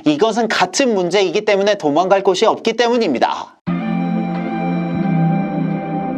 이것은 같은 문제이기 때문에 도망갈 곳이 없기 때문입니다.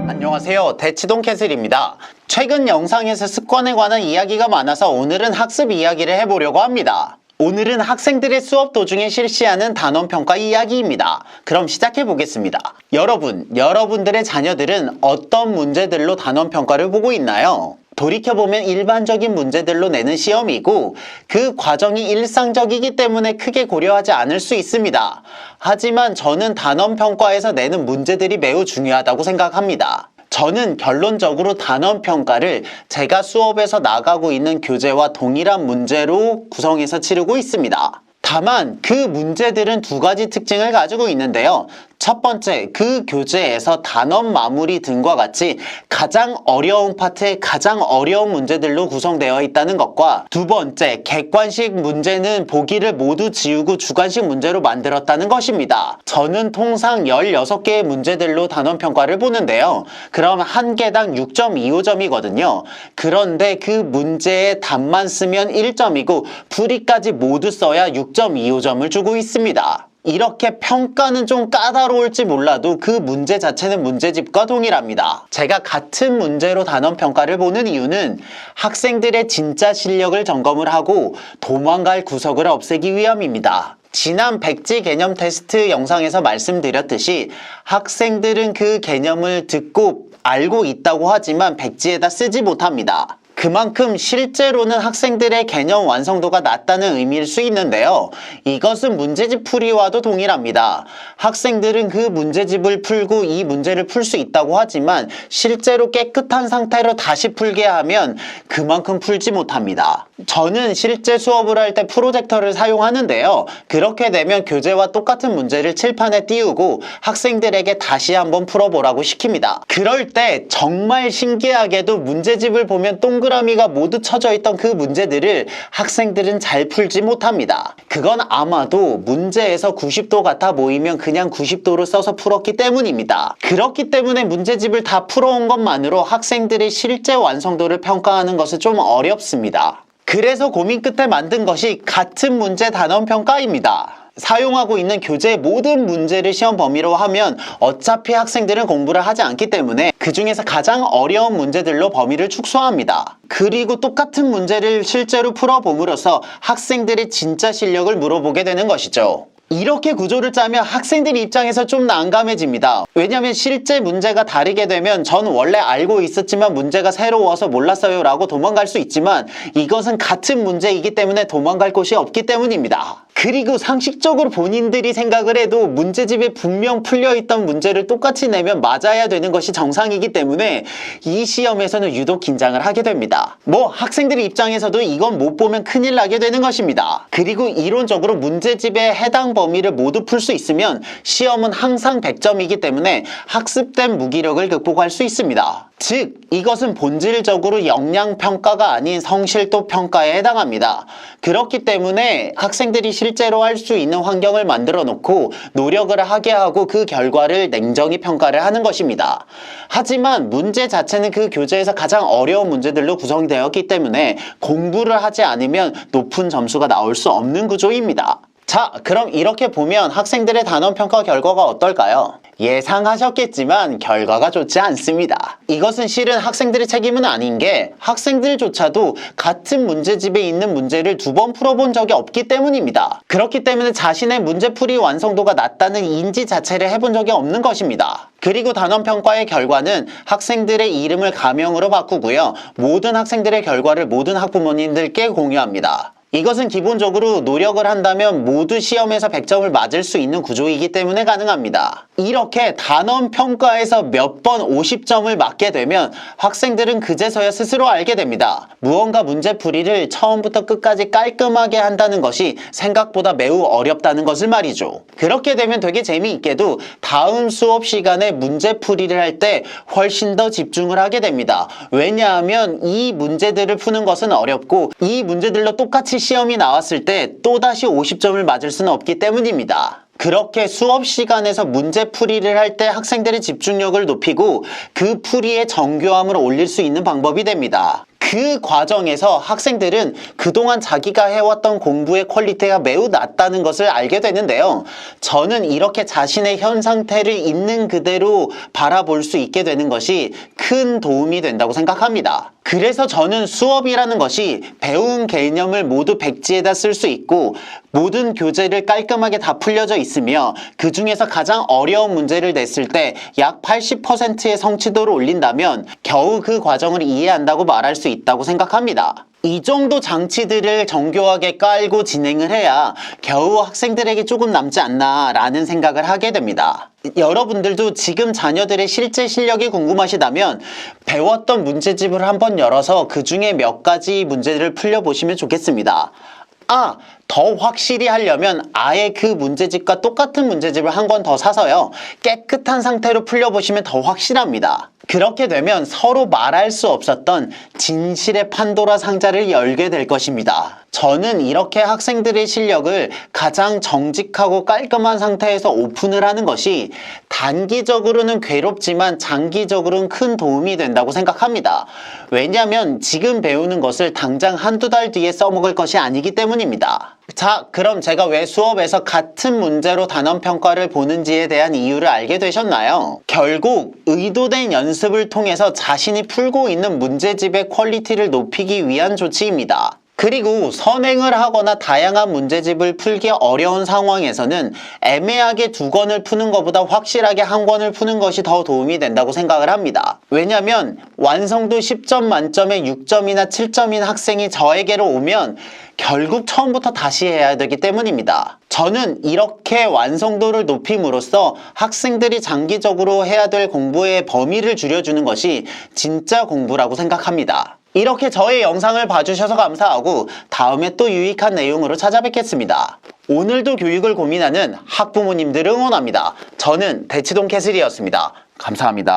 안녕하세요, 대치동 캐슬입니다. 최근 영상에서 습관에 관한 이야기가 많아서 오늘은 학습 이야기를 해보려고 합니다. 오늘은 학생들의 수업 도중에 실시하는 단원평가 이야기입니다. 그럼 시작해 보겠습니다. 여러분들의 자녀들은 어떤 문제들로 단원평가를 보고 있나요? 돌이켜보면 일반적인 문제들로 내는 시험이고 그 과정이 일상적이기 때문에 크게 고려하지 않을 수 있습니다. 하지만 저는 단원평가에서 내는 문제들이 매우 중요하다고 생각합니다. 저는 결론적으로 단원평가를 제가 수업에서 나가고 있는 교재와 동일한 문제로 구성해서 치르고 있습니다. 다만 그 문제들은 두 가지 특징을 가지고 있는데요. 첫 번째, 그 교재에서 단원 마무리 등과 같이 가장 어려운 파트에 가장 어려운 문제들로 구성되어 있다는 것과 두 번째, 객관식 문제는 보기를 모두 지우고 주관식 문제로 만들었다는 것입니다. 저는 통상 16개의 문제들로 단원평가를 보는데요. 그럼 한 개당 6.25점이거든요. 그런데 그 문제의 답만 쓰면 1점이고 풀이까지 모두 써야 6.25점을 주고 있습니다. 이렇게 평가는 좀 까다로울지 몰라도 그 문제 자체는 문제집과 동일합니다. 제가 같은 문제로 단원평가를 보는 이유는 학생들의 진짜 실력을 점검을 하고 도망갈 구석을 없애기 위함입니다. 지난 백지 개념 테스트 영상에서 말씀드렸듯이 학생들은 그 개념을 듣고 알고 있다고 하지만 백지에다 쓰지 못합니다. 그만큼 실제로는 학생들의 개념 완성도가 낮다는 의미일 수 있는데요. 이것은 문제집 풀이와도 동일합니다. 학생들은 그 문제집을 풀고 이 문제를 풀 수 있다고 하지만 실제로 깨끗한 상태로 다시 풀게 하면 그만큼 풀지 못합니다. 저는 실제 수업을 할 때 프로젝터를 사용하는데요. 그렇게 되면 교재와 똑같은 문제를 칠판에 띄우고 학생들에게 다시 한번 풀어보라고 시킵니다. 그럴 때 정말 신기하게도 문제집을 보면 동그라미가 모두 쳐져 있던 그 문제들을 학생들은 잘 풀지 못합니다. 그건 아마도 문제에서 90도 같아 보이면 그냥 90도로 써서 풀었기 때문입니다. 그렇기 때문에 문제집을 다 풀어온 것만으로 학생들의 실제 완성도를 평가하는 것은 좀 어렵습니다. 그래서 고민 끝에 만든 것이 같은 문제 단원평가입니다. 사용하고 있는 교재의 모든 문제를 시험 범위로 하면 어차피 학생들은 공부를 하지 않기 때문에 그 중에서 가장 어려운 문제들로 범위를 축소합니다. 그리고 똑같은 문제를 실제로 풀어봄으로써 학생들의 진짜 실력을 물어보게 되는 것이죠. 이렇게 구조를 짜면 학생들 입장에서 좀 난감해집니다. 왜냐하면 실제 문제가 다르게 되면 전 원래 알고 있었지만 문제가 새로워서 몰랐어요 라고 도망갈 수 있지만 이것은 같은 문제이기 때문에 도망갈 곳이 없기 때문입니다. 그리고 상식적으로 본인들이 생각을 해도 문제집에 분명 풀려있던 문제를 똑같이 내면 맞아야 되는 것이 정상이기 때문에 이 시험에서는 유독 긴장을 하게 됩니다. 학생들 입장에서도 이건 못 보면 큰일 나게 되는 것입니다. 그리고 이론적으로 문제집의 해당 범위를 모두 풀 수 있으면 시험은 항상 100점이기 때문에 학습된 무기력을 극복할 수 있습니다. 즉, 이것은 본질적으로 역량평가가 아닌 성실도 평가에 해당합니다. 그렇기 때문에 학생들이 실제로 할 수 있는 환경을 만들어 놓고 노력을 하게 하고 그 결과를 냉정히 평가를 하는 것입니다. 하지만 문제 자체는 그 교재에서 가장 어려운 문제들로 구성되었기 때문에 공부를 하지 않으면 높은 점수가 나올 수 없는 구조입니다. 자, 그럼 이렇게 보면 학생들의 단원평가 결과가 어떨까요? 예상하셨겠지만 결과가 좋지 않습니다. 이것은 실은 학생들의 책임은 아닌 게 학생들조차도 같은 문제집에 있는 문제를 2번 풀어본 적이 없기 때문입니다. 그렇기 때문에 자신의 문제풀이 완성도가 낮다는 인지 자체를 해본 적이 없는 것입니다. 그리고 단원평가의 결과는 학생들의 이름을 가명으로 바꾸고요. 모든 학생들의 결과를 모든 학부모님들께 공유합니다. 이것은 기본적으로 노력을 한다면 모두 시험에서 100점을 맞을 수 있는 구조이기 때문에 가능합니다. 이렇게 단원평가에서 몇 번 50점을 맞게 되면 학생들은 그제서야 스스로 알게 됩니다. 무언가 문제풀이를 처음부터 끝까지 깔끔하게 한다는 것이 생각보다 매우 어렵다는 것을 말이죠. 그렇게 되면 되게 재미있게도 다음 수업 시간에 문제풀이를 할 때 훨씬 더 집중을 하게 됩니다. 왜냐하면 이 문제들을 푸는 것은 어렵고 이 문제들로 똑같이 시험이 나왔을 때 또다시 50점을 맞을 수는 없기 때문입니다. 그렇게 수업 시간에서 문제풀이를 할 때 학생들의 집중력을 높이고 그 풀이의 정교함을 올릴 수 있는 방법이 됩니다. 그 과정에서 학생들은 그동안 자기가 해왔던 공부의 퀄리티가 매우 낮다는 것을 알게 되는데요. 저는 이렇게 자신의 현 상태를 있는 그대로 바라볼 수 있게 되는 것이 큰 도움이 된다고 생각합니다. 그래서 저는 수업이라는 것이 배운 개념을 모두 백지에다 쓸 수 있고 모든 교재를 깔끔하게 다 풀려져 있으며 그 중에서 가장 어려운 문제를 냈을 때 약 80%의 성취도를 올린다면 겨우 그 과정을 이해한다고 말할 수 있다고 생각합니다. 이 정도 장치들을 정교하게 깔고 진행을 해야 겨우 학생들에게 조금 남지 않나 라는 생각을 하게 됩니다. 여러분들도 지금 자녀들의 실제 실력이 궁금하시다면 배웠던 문제집을 한번 열어서 그 중에 몇 가지 문제를 풀려보시면 좋겠습니다. 더 확실히 하려면 아예 그 문제집과 똑같은 문제집을 한 권 더 사서요. 깨끗한 상태로 풀려보시면 더 확실합니다. 그렇게 되면 서로 말할 수 없었던 진실의 판도라 상자를 열게 될 것입니다. 저는 이렇게 학생들의 실력을 가장 정직하고 깔끔한 상태에서 오픈을 하는 것이 단기적으로는 괴롭지만 장기적으로는 큰 도움이 된다고 생각합니다. 왜냐하면 지금 배우는 것을 당장 한두 달 뒤에 써먹을 것이 아니기 때문입니다. 자, 그럼 제가 왜 수업에서 같은 문제로 단원평가를 보는지에 대한 이유를 알게 되셨나요? 결국 의도된 연습을 통해서 자신이 풀고 있는 문제집의 퀄리티를 높이기 위한 조치입니다. 그리고 선행을 하거나 다양한 문제집을 풀기 어려운 상황에서는 애매하게 두 권을 푸는 것보다 확실하게 한 권을 푸는 것이 더 도움이 된다고 생각을 합니다. 왜냐면 완성도 10점 만점에 6점이나 7점인 학생이 저에게로 오면 결국 처음부터 다시 해야 되기 때문입니다. 저는 이렇게 완성도를 높임으로써 학생들이 장기적으로 해야 될 공부의 범위를 줄여주는 것이 진짜 공부라고 생각합니다. 이렇게 저의 영상을 봐주셔서 감사하고 다음에 또 유익한 내용으로 찾아뵙겠습니다. 오늘도 교육을 고민하는 학부모님들을 응원합니다. 저는 대치동 캐슬이었습니다. 감사합니다.